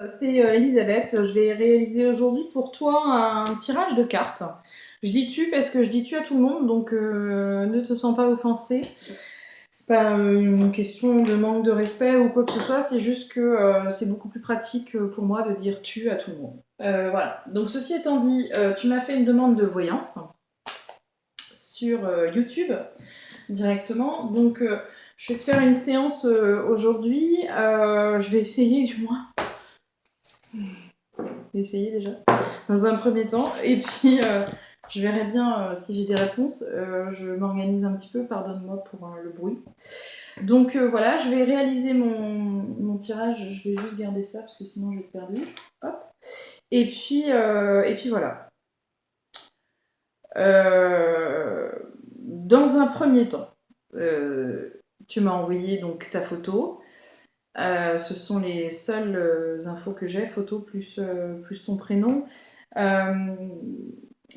C'est Elisabeth, je vais réaliser aujourd'hui pour toi un tirage de cartes. Je dis tu parce que je dis tu à tout le monde, donc ne te sens pas offensé. C'est pas une question de manque de respect ou quoi que ce soit, c'est juste que c'est beaucoup plus pratique pour moi de dire tu à tout le monde. Voilà. Donc ceci étant dit, tu m'as fait une demande de voyance sur YouTube directement, donc je vais te faire une séance aujourd'hui. Je vais essayer du moins. Essayer déjà dans un premier temps et puis je verrai bien si j'ai des réponses. Je m'organise un petit peu, pardonne-moi pour le bruit. Donc voilà, je vais réaliser mon tirage. Je vais juste garder ça parce que sinon je vais être perdue. Hop. Et puis voilà. Dans un premier temps, tu m'as envoyé donc ta photo. Ce sont les seules infos que j'ai, photo plus ton prénom.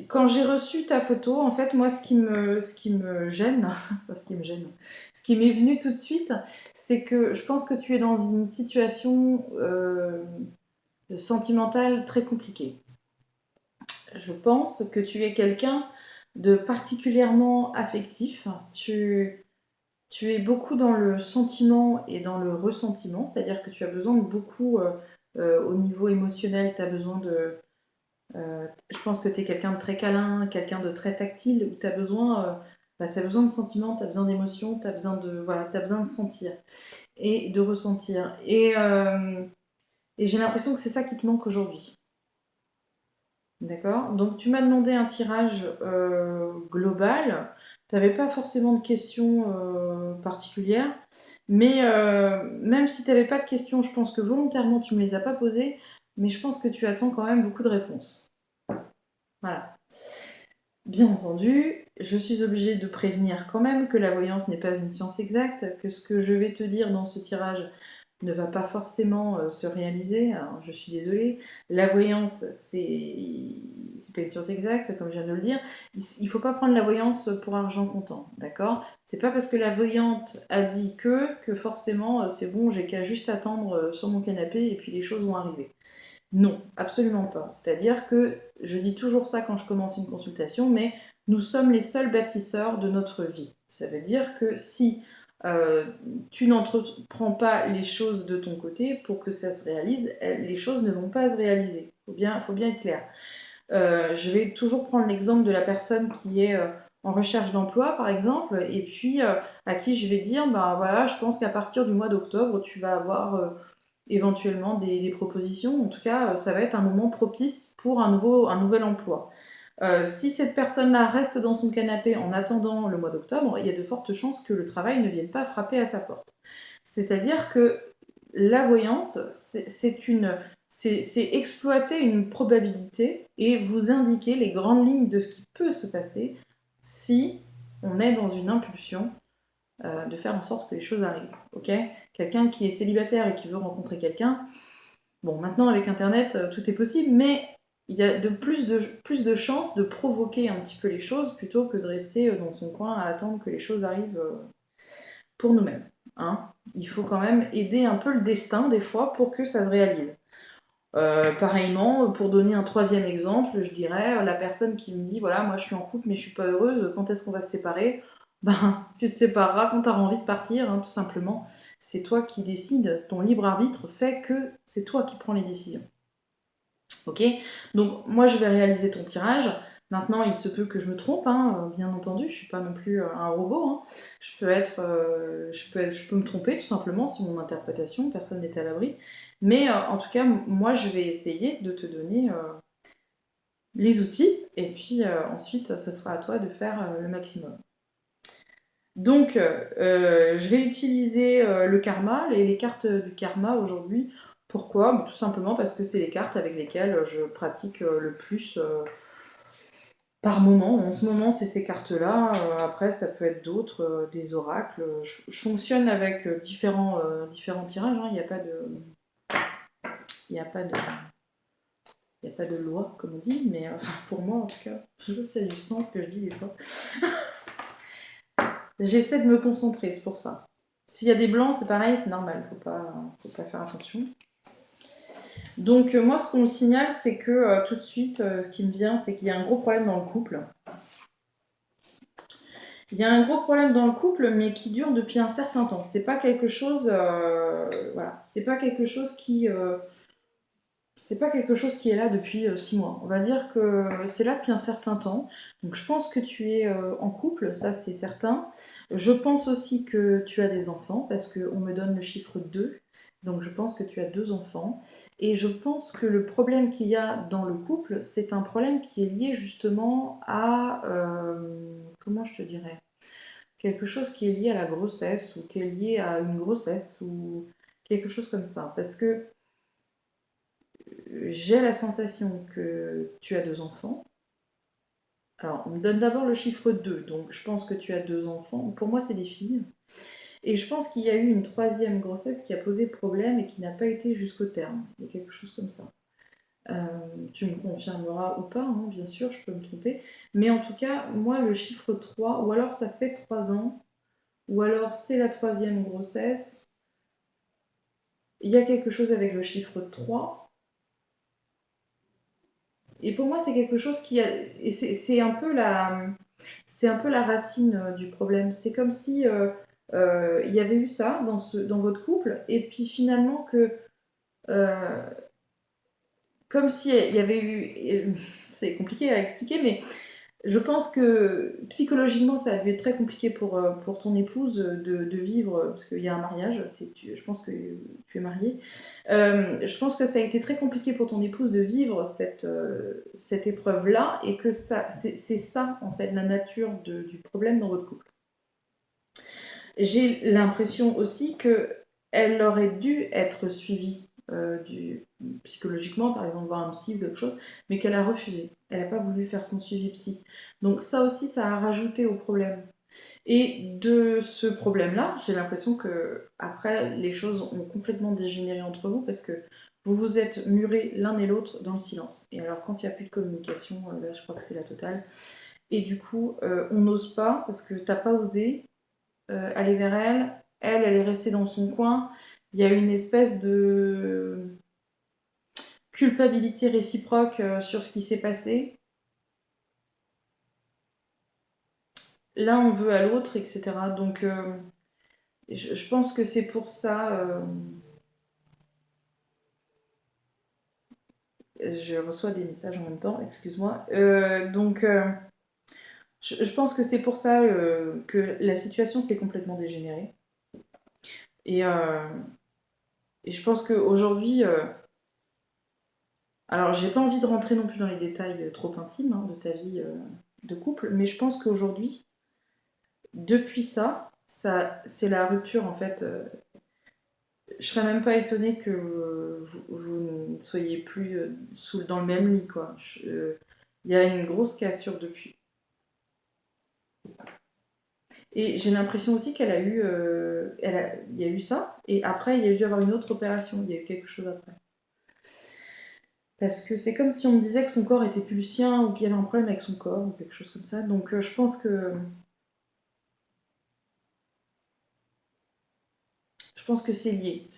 Quand j'ai reçu ta photo, en fait, moi, ce qui me gêne, ce qui m'est venu tout de suite, c'est que je pense que tu es dans une situation sentimentale très compliquée. Je pense que tu es quelqu'un de particulièrement affectif. Tu es beaucoup dans le sentiment et dans le ressentiment, c'est-à-dire que tu as besoin de beaucoup au niveau émotionnel, tu as besoin de... je pense que tu es quelqu'un de très câlin, quelqu'un de très tactile, où tu as t'as besoin de sentiments, tu as besoin d'émotions, tu as besoin voilà, t'as besoin de sentir et de ressentir. Et j'ai l'impression que c'est ça qui te manque aujourd'hui. D'accord. Donc tu m'as demandé un tirage global. Tu n'avais pas forcément de questions particulières. Mais même si tu n'avais pas de questions, je pense que volontairement tu ne me les as pas posées. Mais je pense que tu attends quand même beaucoup de réponses. Voilà. Bien entendu, je suis obligée de prévenir quand même que la voyance n'est pas une science exacte, que ce que je vais te dire dans ce tirage ne va pas forcément se réaliser. Alors, je suis désolée. La voyance, c'est pas une science exacte, comme je viens de le dire. Il faut pas prendre la voyance pour argent comptant, d'accord? C'est pas parce que la voyante a dit que forcément c'est bon, j'ai qu'à juste attendre sur mon canapé et puis les choses vont arriver. Non, absolument pas. C'est-à-dire que je dis toujours ça quand je commence une consultation, mais nous sommes les seuls bâtisseurs de notre vie. Ça veut dire que si euh, tu n'entreprends pas les choses de ton côté pour que ça se réalise, les choses ne vont pas se réaliser. Faut bien être clair. Je vais toujours prendre l'exemple de la personne qui est en recherche d'emploi, par exemple, et puis à qui je vais dire, bah voilà, je pense qu'à partir du mois d'octobre, tu vas avoir éventuellement des propositions. En tout cas, ça va être un moment propice pour un nouvel emploi. Si cette personne-là reste dans son canapé en attendant le mois d'octobre, il y a de fortes chances que le travail ne vienne pas frapper à sa porte. C'est-à-dire que la voyance, c'est exploiter une probabilité et vous indiquer les grandes lignes de ce qui peut se passer si on est dans une impulsion de faire en sorte que les choses arrivent. Ok. Quelqu'un qui est célibataire et qui veut rencontrer quelqu'un, bon, maintenant avec Internet, tout est possible, mais il y a plus de chances de provoquer un petit peu les choses plutôt que de rester dans son coin à attendre que les choses arrivent pour nous-mêmes. Hein. Il faut quand même aider un peu le destin des fois pour que ça se réalise. Pareillement, pour donner un troisième exemple, je dirais la personne qui me dit voilà, moi je suis en couple mais je suis pas heureuse, quand est-ce qu'on va se séparer? Ben, tu te sépareras quand tu auras envie de partir, hein, tout simplement. C'est toi qui décides, ton libre arbitre fait que c'est toi qui prends les décisions. Ok. Donc moi je vais réaliser ton tirage. Maintenant, il se peut que je me trompe, hein, bien entendu. Je suis pas non plus un robot. Hein. Je peux me tromper tout simplement sur mon interprétation. Personne n'est à l'abri. Mais en tout cas, moi, je vais essayer de te donner les outils. Et puis ensuite, ce sera à toi de faire le maximum. Donc, je vais utiliser le karma, les cartes du karma aujourd'hui. Pourquoi? Tout simplement parce que c'est les cartes avec lesquelles je pratique le plus par moment. En ce moment, c'est ces cartes-là. Après, ça peut être d'autres, des oracles. Je fonctionne avec différents tirages. Hein. Il n'y a pas de, il n'y a pas de, il y a pas de loi, comme on dit. Mais pour moi, en tout cas, je sais c'est du sens ce que je dis des fois. J'essaie de me concentrer, c'est pour ça. S'il y a des blancs, c'est pareil, c'est normal. Faut pas faire attention. Donc moi, ce qu'on me signale, c'est que tout de suite, ce qui me vient, c'est qu'il y a un gros problème dans le couple. Il y a un gros problème dans le couple, mais qui dure depuis un certain temps. C'est pas quelque chose, voilà, c'est pas quelque chose qui est là depuis 6 mois. On va dire que c'est là depuis un certain temps. Donc je pense que tu es en couple, ça c'est certain. Je pense aussi que tu as des enfants, parce qu'on me donne le chiffre 2. Donc je pense que tu as 2 enfants. Et je pense que le problème qu'il y a dans le couple, c'est un problème qui est lié justement à... comment je te dirais? Quelque chose qui est lié à la grossesse, ou qui est lié à une grossesse, ou quelque chose comme ça. Parce que j'ai la sensation que tu as 2 enfants. Alors, on me donne d'abord le chiffre 2, donc je pense que tu as 2 enfants. Pour moi, c'est des filles. Et je pense qu'il y a eu une troisième grossesse qui a posé problème et qui n'a pas été jusqu'au terme. Il y a quelque chose comme ça. Tu me confirmeras ou pas, hein, bien sûr, je peux me tromper. Mais en tout cas, moi, le chiffre 3, ou alors ça fait 3 ans, ou alors c'est la troisième grossesse. Il y a quelque chose avec le chiffre 3. Et pour moi, c'est quelque chose qui a. Et c'est un peu la racine du problème. C'est comme si il y avait eu ça dans votre couple, et puis finalement que. euh, comme si il y avait eu. C'est compliqué à expliquer, mais je pense que psychologiquement, ça a dû être très compliqué pour ton épouse de vivre, parce qu'il y a un mariage, je pense que tu es marié. Je pense que ça a été très compliqué pour ton épouse de vivre cette épreuve-là, et que c'est ça, en fait, la nature du problème dans votre couple. J'ai l'impression aussi qu'elle aurait dû être suivie psychologiquement, par exemple voir un psy ou quelque chose, mais qu'elle a refusé. Elle n'a pas voulu faire son suivi psy. Donc ça aussi, ça a rajouté au problème. Et de ce problème-là, j'ai l'impression que après, les choses ont complètement dégénéré entre vous, parce que vous vous êtes murés l'un et l'autre dans le silence. Et alors quand il n'y a plus de communication, là je crois que c'est la totale. Et du coup, on n'ose pas, parce que t'as pas osé aller vers elle. Elle est restée dans son coin. Il y a une espèce de culpabilité réciproque sur ce qui s'est passé. L'un on veut à l'autre, etc. Donc je pense que c'est pour ça. Je reçois des messages en même temps, excuse-moi. Donc je pense que c'est pour ça que la situation s'est complètement dégénérée. Et, euh, et je pense qu'aujourd'hui, alors j'ai pas envie de rentrer non plus dans les détails trop intimes de ta vie de couple, mais je pense qu'aujourd'hui, depuis ça c'est la rupture en fait. Je serais même pas étonnée que vous ne soyez plus dans le même lit, quoi. Il y a une grosse cassure depuis. Et j'ai l'impression aussi qu'elle a eu, il y a eu ça, et après il y a dû y avoir une autre opération, il y a eu quelque chose après. Parce que c'est comme si on me disait que son corps était plus le sien, ou qu'il y avait un problème avec son corps, ou quelque chose comme ça. Donc je pense que c'est lié.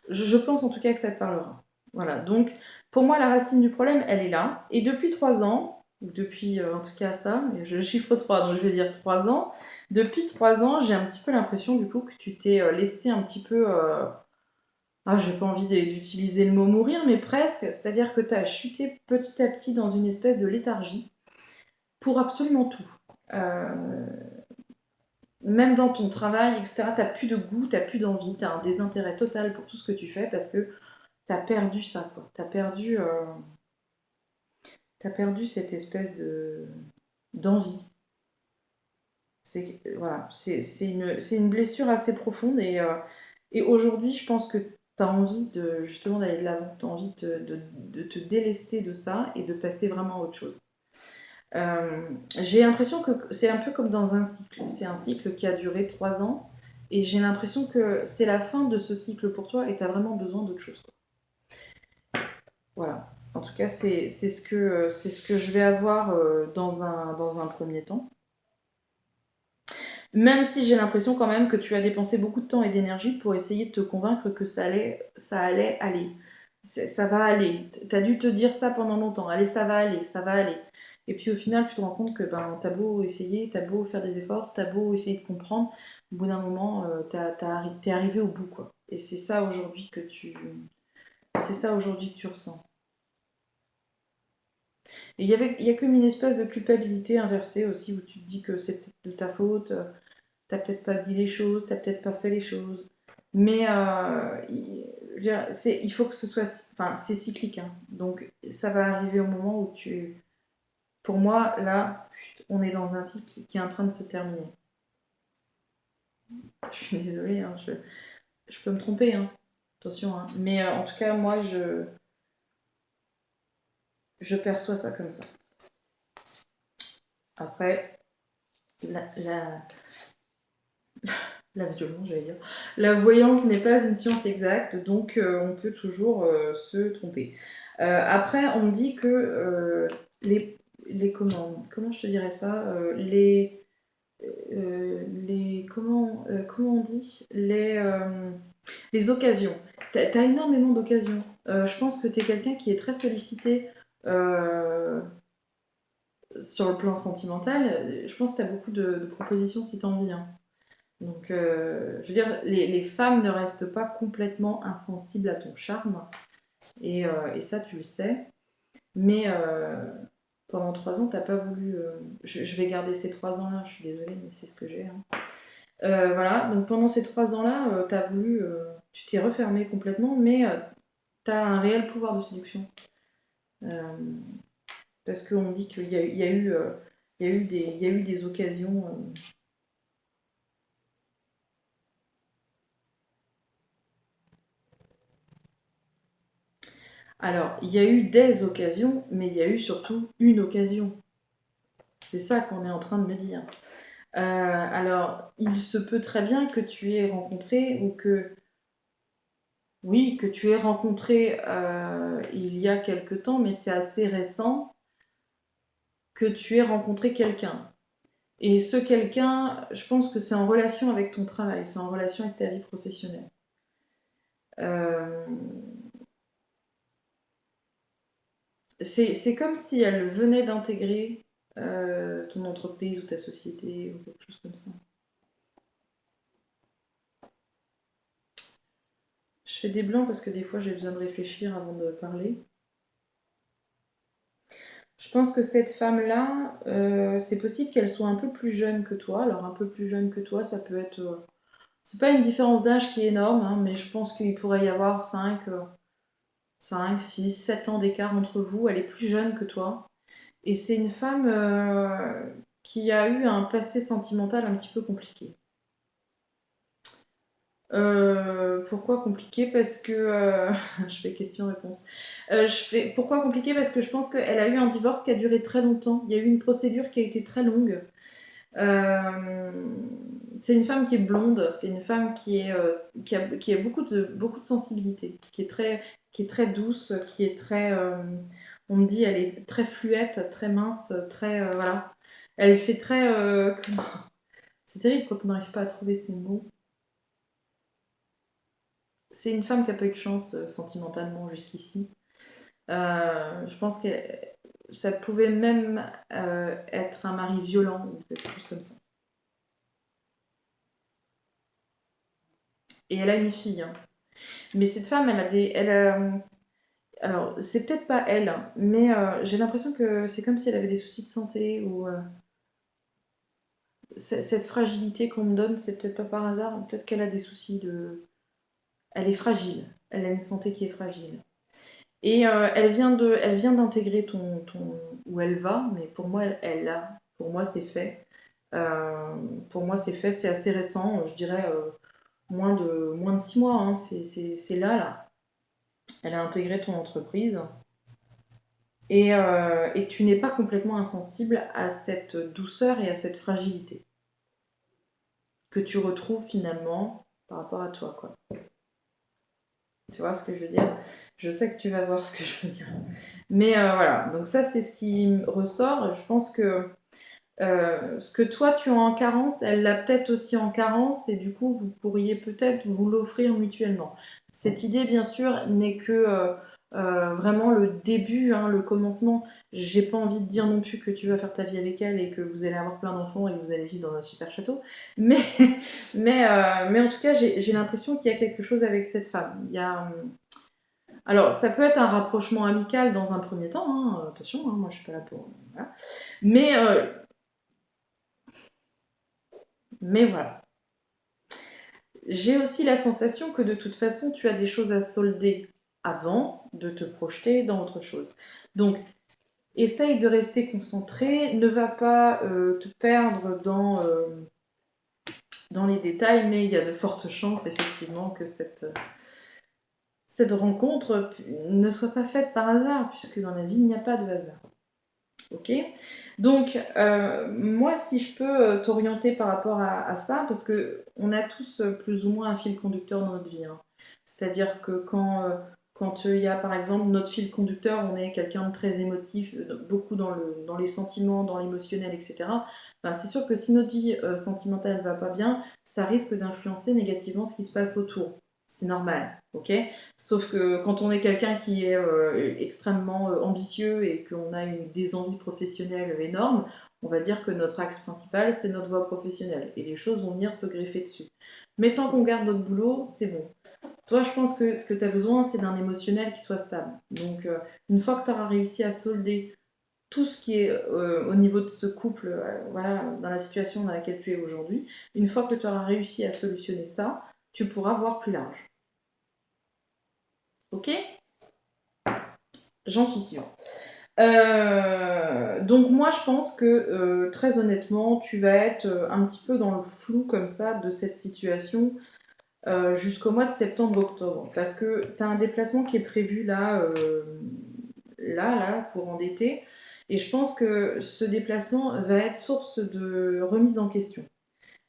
Je pense en tout cas que ça te parlera. Voilà, donc pour moi, la racine du problème, elle est là. Et depuis 3 ans, ou depuis en tout cas ça, mais je chiffre 3, donc je vais dire 3 ans. Depuis 3 ans, j'ai un petit peu l'impression du coup que tu t'es laissé un petit peu. J'ai pas envie d'utiliser le mot mourir, mais presque. C'est-à-dire que tu as chuté petit à petit dans une espèce de léthargie pour absolument tout. Euh, Même dans ton travail, etc., t'as plus de goût, t'as plus d'envie, t'as un désintérêt total pour tout ce que tu fais, parce que t'as perdu ça, quoi. T'as perdu cette espèce d'envie. Voilà, c'est une blessure assez profonde, et aujourd'hui, je pense que t'as envie justement d'aller de l'avant, t'as envie de te délester de ça et de passer vraiment à autre chose. J'ai l'impression que c'est un peu comme dans un cycle. C'est un cycle qui a duré 3 ans, et j'ai l'impression que c'est la fin de ce cycle pour toi, et tu as vraiment besoin d'autre chose, quoi. Voilà. En tout cas, c'est ce que je vais avoir dans un premier temps. Même si j'ai l'impression quand même que tu as dépensé beaucoup de temps et d'énergie pour essayer de te convaincre que ça allait aller. ça va aller. T'as dû te dire ça pendant longtemps. Allez, ça va aller, ça va aller. Et puis au final, tu te rends compte que t'as beau essayer, t'as beau faire des efforts, t'as beau essayer de comprendre, au bout d'un moment, t'es arrivé au bout, quoi. Et c'est ça aujourd'hui que tu ressens. Et il y a comme une espèce de culpabilité inversée aussi où tu te dis que c'est peut-être de ta faute, t'as peut-être pas dit les choses, t'as peut-être pas fait les choses. Mais il faut que ce soit, enfin, c'est cyclique, hein. Donc ça va arriver au moment où pour moi, là, on est dans un cycle qui est en train de se terminer. Je suis désolée, hein, je peux me tromper, hein. Attention, hein. Mais en tout cas, moi, je perçois ça comme ça. Après, la violence, j'allais dire. La voyance n'est pas une science exacte, donc on peut toujours se tromper. Après, on me dit que comment je te dirais ça, comment on dit, les occasions. T'as énormément d'occasions. Je pense que t'es quelqu'un qui est très sollicité euh, sur le plan sentimental. Je pense que t'as beaucoup de propositions si t'en envie, hein. Donc, je veux dire, les femmes ne restent pas complètement insensibles à ton charme, et ça, tu le sais. Mais pendant 3 ans, t'as pas voulu. Je vais garder ces 3 ans-là, je suis désolée, mais c'est ce que j'ai, hein. Voilà, donc pendant ces 3 ans-là, t'as voulu. Tu t'es refermée complètement, mais t'as un réel pouvoir de séduction. Euh, Parce qu'on dit qu'il y a eu des occasions. Alors, il y a eu des occasions, mais il y a eu surtout une occasion. C'est ça qu'on est en train de me dire. Alors, il se peut très bien que tu aies rencontré, ou que, oui, que tu aies rencontré il y a quelque temps, mais c'est assez récent que tu aies rencontré quelqu'un. Et ce quelqu'un, je pense que c'est en relation avec ton travail, c'est en relation avec ta vie professionnelle. Euh, c'est comme si elle venait d'intégrer ton entreprise ou ta société ou quelque chose comme ça. Je fais des blancs parce que des fois j'ai besoin de réfléchir avant de parler. Je pense que cette femme-là, c'est possible qu'elle soit un peu plus jeune que toi. Alors un peu plus jeune que toi, ça peut être... c'est pas une différence d'âge qui est énorme, hein, mais je pense qu'il pourrait y avoir 5, 6, 7 ans d'écart entre vous. Elle est plus jeune que toi. Et c'est une femme qui a eu un passé sentimental un petit peu compliqué. Pourquoi compliqué? Parce que je fais question-réponse. Pourquoi compliqué? Parce que je pense qu'elle a eu un divorce qui a duré très longtemps. Il y a eu une procédure qui a été très longue. Euh, c'est une femme qui est blonde. C'est une femme qui a beaucoup de sensibilité, qui est très douce, qui est très. On me dit, elle est très fluette, très mince, très voilà. Elle fait très. C'est terrible quand on n'arrive pas à trouver ses mots. C'est une femme qui a pas eu de chance sentimentalement jusqu'ici. Je pense que ça pouvait même être un mari violent ou quelque chose comme ça. Et elle a une fille, hein. Mais cette femme, alors, c'est peut-être pas elle, hein, mais j'ai l'impression que c'est comme si elle avait des soucis de santé ou cette fragilité qu'on me donne, c'est peut-être pas par hasard. Peut-être qu'elle a des soucis de. Elle est fragile. Elle a une santé qui est fragile. Et elle vient d'intégrer où elle va, mais pour moi, pour moi, c'est fait. Euh, pour moi, c'est fait, c'est assez récent, je dirais moins de 6 mois, hein, c'est là. Elle a intégré ton entreprise. Et tu n'es pas complètement insensible à cette douceur et à cette fragilité que tu retrouves finalement par rapport à toi, quoi. Tu vois ce que je veux dire? Je sais que tu vas voir ce que je veux dire. Mais voilà, donc ça c'est ce qui ressort. Je pense que ce que toi tu as en carence, elle l'a peut-être aussi en carence et du coup vous pourriez peut-être vous l'offrir mutuellement. Cette idée, bien sûr, n'est que vraiment le début, hein, le commencement. J'ai pas envie de dire non plus que tu vas faire ta vie avec elle et que vous allez avoir plein d'enfants et que vous allez vivre dans un super château. Mais, mais en tout cas, j'ai l'impression qu'il y a quelque chose avec cette femme. Il y a, alors, ça peut être un rapprochement amical dans un premier temps, hein, attention, hein, moi je suis pas là pour. Voilà. Mais, mais voilà. J'ai aussi la sensation que de toute façon, tu as des choses à solder avant de te projeter dans autre chose. Donc, essaye de rester concentré, ne va pas te perdre dans les détails, mais il y a de fortes chances effectivement que cette rencontre ne soit pas faite par hasard, puisque dans la vie, il n'y a pas de hasard. Ok. Donc, moi, si je peux t'orienter par rapport à ça, parce que on a tous plus ou moins un fil conducteur dans notre vie, hein. C'est-à-dire que quand il y a, par exemple, notre fil conducteur, on est quelqu'un de très émotif, beaucoup dans les sentiments, dans l'émotionnel, etc. Ben, c'est sûr que si notre vie sentimentale ne va pas bien, ça risque d'influencer négativement ce qui se passe autour. C'est normal, ok? Sauf que quand on est quelqu'un qui est extrêmement ambitieux et qu'on a des envies professionnelles énormes, on va dire que notre axe principal, c'est notre voie professionnelle. Et les choses vont venir se greffer dessus. Mais tant qu'on garde notre boulot, c'est bon. Toi, je pense que ce que tu as besoin, c'est d'un émotionnel qui soit stable. Donc, une fois que tu auras réussi à solder tout ce qui est au niveau de ce couple, voilà, dans la situation dans laquelle tu es aujourd'hui, une fois que tu auras réussi à solutionner ça, tu pourras voir plus large. Ok? J'en suis sûre. Donc moi je pense que très honnêtement tu vas être un petit peu dans le flou comme ça de cette situation jusqu'au mois de septembre-octobre parce que tu as un déplacement qui est prévu là courant d'été et je pense que ce déplacement va être source de remise en question.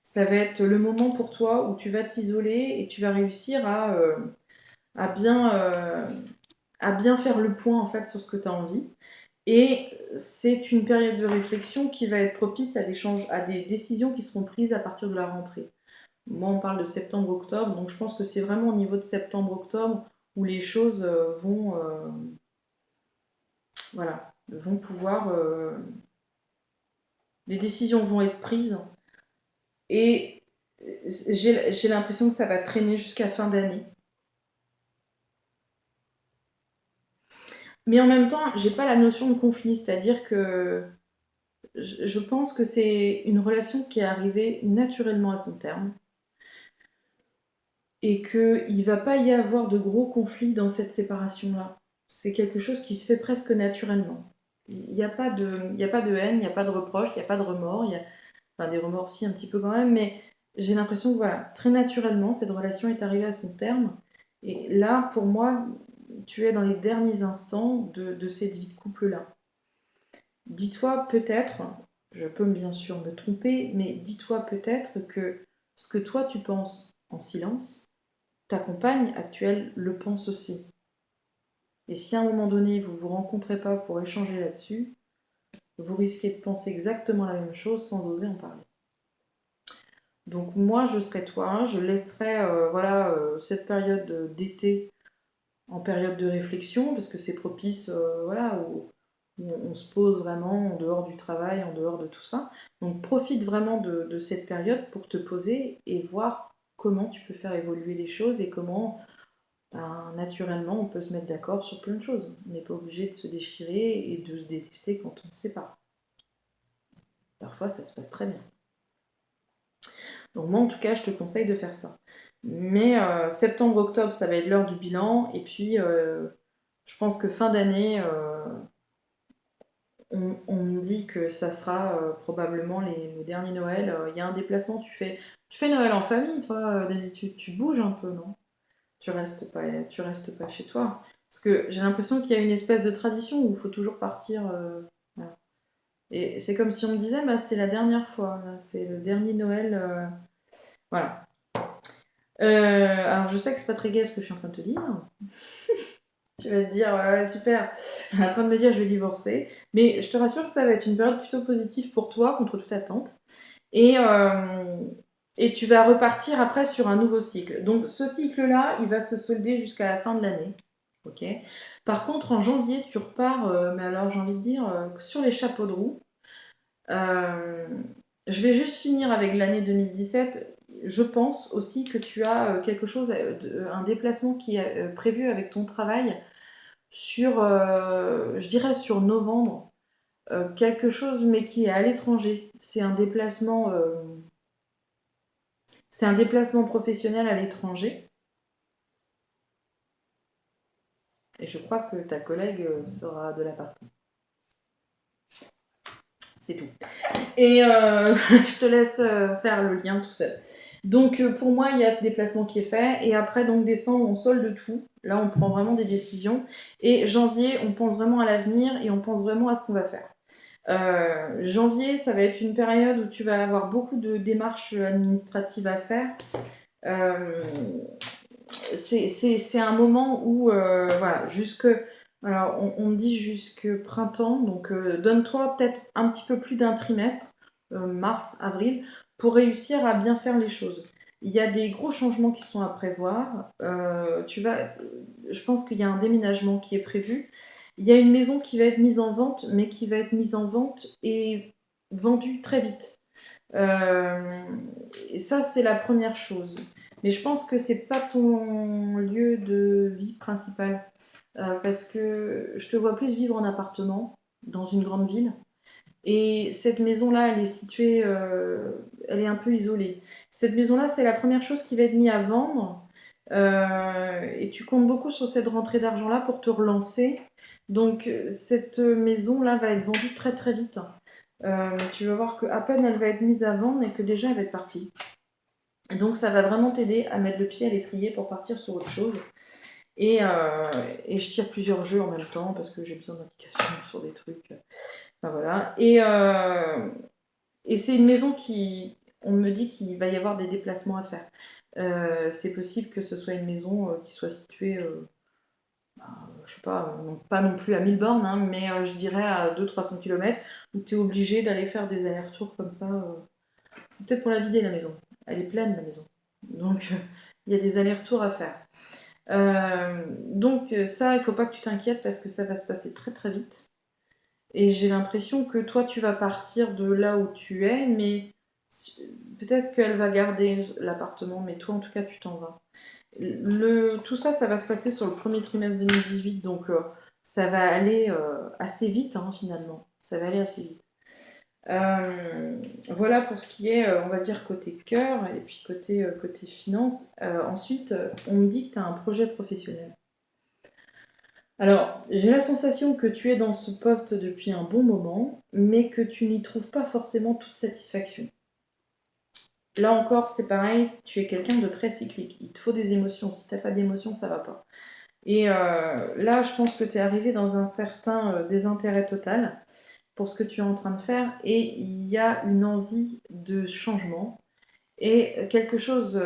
Ça va être le moment pour toi où tu vas t'isoler et tu vas réussir à bien, euh, à bien faire le point en fait sur ce que tu as envie. Et c'est une période de réflexion qui va être propice à des décisions qui seront prises à partir de la rentrée. Moi, on parle de septembre-octobre, donc je pense que c'est vraiment au niveau de septembre-octobre où les choses voilà, vont pouvoir, les décisions vont être prises. Et j'ai l'impression que ça va traîner jusqu'à fin d'année. Mais en même temps, j'ai pas la notion de conflit, c'est-à-dire que je pense que c'est une relation qui est arrivée naturellement à son terme et qu'il ne va pas y avoir de gros conflits dans cette séparation-là. C'est quelque chose qui se fait presque naturellement. Il n'y a pas il y a pas de haine, il n'y a pas de reproche, il n'y a pas de remords, il y a enfin, des remords si un petit peu quand même, mais j'ai l'impression que voilà, très naturellement, cette relation est arrivée à son terme. Et là, pour moi, tu es dans les derniers instants de cette vie de couple-là. Dis-toi peut-être, je peux bien sûr me tromper, mais dis-toi peut-être que ce que toi tu penses en silence, ta compagne actuelle le pense aussi. Et si à un moment donné vous ne vous rencontrez pas pour échanger là-dessus, vous risquez de penser exactement la même chose sans oser en parler. Donc moi je serais toi, je laisserais voilà, cette période d'été en période de réflexion, parce que c'est propice voilà, où on se pose vraiment en dehors du travail, en dehors de tout ça. Donc profite vraiment de cette période pour te poser et voir comment tu peux faire évoluer les choses et comment ben, naturellement on peut se mettre d'accord sur plein de choses. On n'est pas obligé de se déchirer et de se détester quand on se sépare. Parfois ça se passe très bien. Donc moi en tout cas je te conseille de faire ça. Mais septembre-octobre ça va être l'heure du bilan et puis je pense que fin d'année on me dit que ça sera probablement le dernier Noël. Il y a un déplacement, tu fais Noël en famille, toi, d'habitude. Tu bouges un peu, non? Tu restes pas chez toi. Parce que j'ai l'impression qu'il y a une espèce de tradition où il faut toujours partir. Voilà. Et c'est comme si on me disait, bah, c'est la dernière fois, là, c'est le dernier Noël. Voilà. Alors je sais que c'est pas très gai ce que je suis en train de te dire. Tu vas te dire, ouais, super, elle est en train de me dire je vais divorcer. Mais je te rassure que ça va être une période plutôt positive pour toi, contre toute attente. Et, Et tu vas repartir après sur un nouveau cycle. Donc ce cycle-là, il va se solder jusqu'à la fin de l'année. Ok. Par contre, en janvier, tu repars, mais alors j'ai envie de dire, sur les chapeaux de roue. Je vais juste finir avec l'année 2017. Je pense aussi que tu as quelque chose, un déplacement qui est prévu avec ton travail sur, je dirais sur novembre. Quelque chose, mais qui est à l'étranger. C'est un déplacement professionnel à l'étranger. Et je crois que ta collègue sera de la partie. C'est tout. Et je te laisse faire le lien tout seul. Donc pour moi, il y a ce déplacement qui est fait. Et après, donc décembre, on solde tout. Là, on prend vraiment des décisions. Et janvier, on pense vraiment à l'avenir et on pense vraiment à ce qu'on va faire. Janvier, ça va être une période où tu vas avoir beaucoup de démarches administratives à faire. C'est un moment où, voilà, alors on me dit jusque printemps, donc donne-toi peut-être un petit peu plus d'un trimestre, mars, avril, pour réussir à bien faire les choses. Il y a des gros changements qui sont à prévoir. Je pense qu'il y a un déménagement qui est prévu. Il y a une maison qui va être mise en vente, mais qui va être mise en vente et vendue très vite. Et ça, c'est la première chose. Mais je pense que c'est pas ton lieu de vie principal. Parce que je te vois plus vivre en appartement dans une grande ville. Et cette maison-là, elle est située, elle est un peu isolée. Cette maison-là, c'est la première chose qui va être mise à vendre. Et tu comptes beaucoup sur cette rentrée d'argent-là pour te relancer. Donc, cette maison-là va être vendue très très vite. Tu vas voir qu'à peine elle va être mise à vendre et que déjà elle va être partie. Donc ça va vraiment t'aider à mettre le pied à l'étrier pour partir sur autre chose. Et, et je tire plusieurs jeux en même temps parce que j'ai besoin d'indications sur des trucs. Enfin voilà. Et c'est une maison qui, on me dit qu'il va y avoir des déplacements à faire. C'est possible que ce soit une maison qui soit située, je sais pas non plus à 1000 bornes, hein, mais je dirais à 200-300 km, où tu es obligé d'aller faire des allers-retours comme ça. C'est peut-être pour la vider la maison. Elle est pleine la maison. Donc il y a des allers-retours à faire. Donc ça, il faut pas que tu t'inquiètes parce que ça va se passer très très vite. Et j'ai l'impression que toi, tu vas partir de là où tu es, mais peut-être qu'elle va garder l'appartement, mais toi, en tout cas, tu t'en vas. Tout ça, ça va se passer sur le premier trimestre 2018, donc ça va aller assez vite, hein, finalement. Ça va aller assez vite. Voilà pour ce qui est, on va dire, côté cœur et puis côté finance. Ensuite, on me dit que tu as un projet professionnel. Alors, j'ai la sensation que tu es dans ce poste depuis un bon moment, mais que tu n'y trouves pas forcément toute satisfaction. Là encore, c'est pareil, tu es quelqu'un de très cyclique. Il te faut des émotions. Si tu n'as pas d'émotions, ça va pas. Et là, je pense que tu es arrivé dans un certain désintérêt total pour ce que tu es en train de faire et il y a une envie de changement et quelque chose.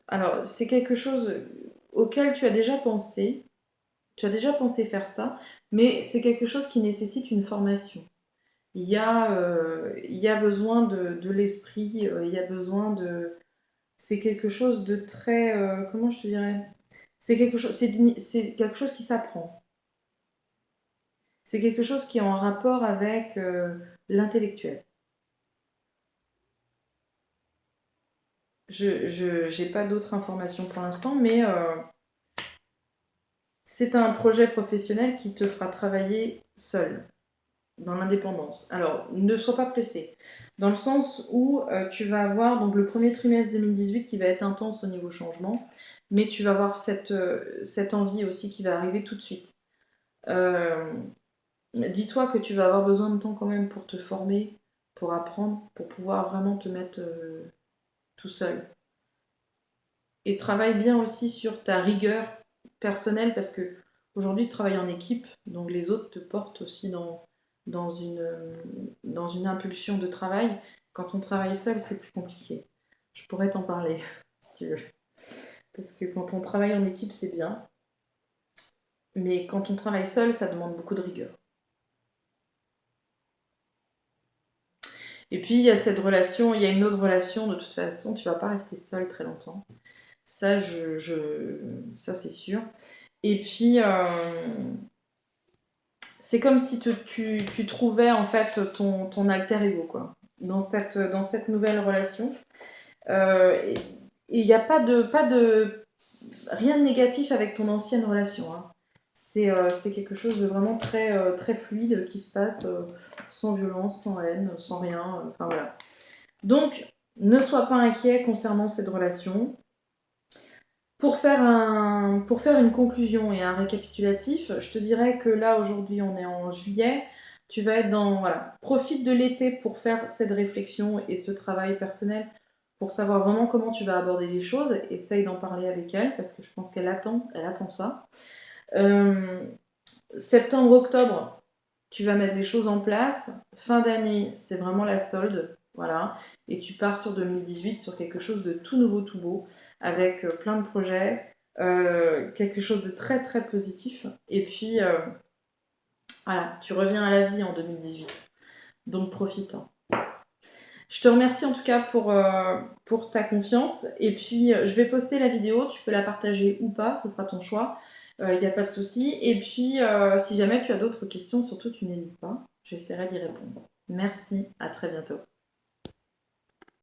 Alors, c'est quelque chose auquel tu as déjà pensé. Tu as déjà pensé faire ça, mais c'est quelque chose qui nécessite une formation. Il y a besoin de l'esprit, il y a besoin de. C'est quelque chose de très. Comment je te dirais? C'est quelque chose qui s'apprend. C'est quelque chose qui est en rapport avec l'intellectuel. Je n'ai pas d'autres informations pour l'instant, mais c'est un projet professionnel qui te fera travailler seul, dans l'indépendance. Alors, ne sois pas pressé, dans le sens où tu vas avoir donc le premier trimestre 2018 qui va être intense au niveau changement, mais tu vas avoir cette envie aussi qui va arriver tout de suite. Euh, Dis-toi que tu vas avoir besoin de temps quand même pour te former, pour apprendre, pour pouvoir vraiment te mettre tout seul. Et travaille bien aussi sur ta rigueur personnelle parce que aujourd'hui tu travailles en équipe, donc les autres te portent aussi dans dans une impulsion de travail. Quand on travaille seul, c'est plus compliqué. Je pourrais t'en parler si tu veux. Parce que quand on travaille en équipe, c'est bien. Mais quand on travaille seul, ça demande beaucoup de rigueur. Et puis il y a cette relation, il y a une autre relation, de toute façon, tu vas pas rester seule très longtemps. Ça, ça c'est sûr. Et puis, c'est comme si tu trouvais en fait ton alter ego, quoi, dans cette nouvelle relation. Et il n'y a rien de négatif avec ton ancienne relation, hein. C'est quelque chose de vraiment très fluide qui se passe sans violence, sans haine, sans rien. Enfin voilà. Donc, ne sois pas inquiet concernant cette relation. Pour faire une conclusion et un récapitulatif, je te dirais que là, aujourd'hui, on est en juillet. Tu vas être dans... Voilà, profite de l'été pour faire cette réflexion et ce travail personnel pour savoir vraiment comment tu vas aborder les choses. Essaye d'en parler avec elle parce que je pense elle attend ça. Septembre, octobre, tu vas mettre les choses en place. Fin d'année, c'est vraiment la solde. Voilà. Et tu pars sur 2018 sur quelque chose de tout nouveau, tout beau, avec plein de projets, quelque chose de très positif. Et puis, voilà, tu reviens à la vie en 2018. Donc profite. Je te remercie en tout cas pour ta confiance. Et puis, je vais poster la vidéo. Tu peux la partager ou pas, ce sera ton choix. Il n'y a pas de souci. Et puis, si jamais tu as d'autres questions, surtout, tu n'hésites pas. J'essaierai d'y répondre. Merci, à très bientôt.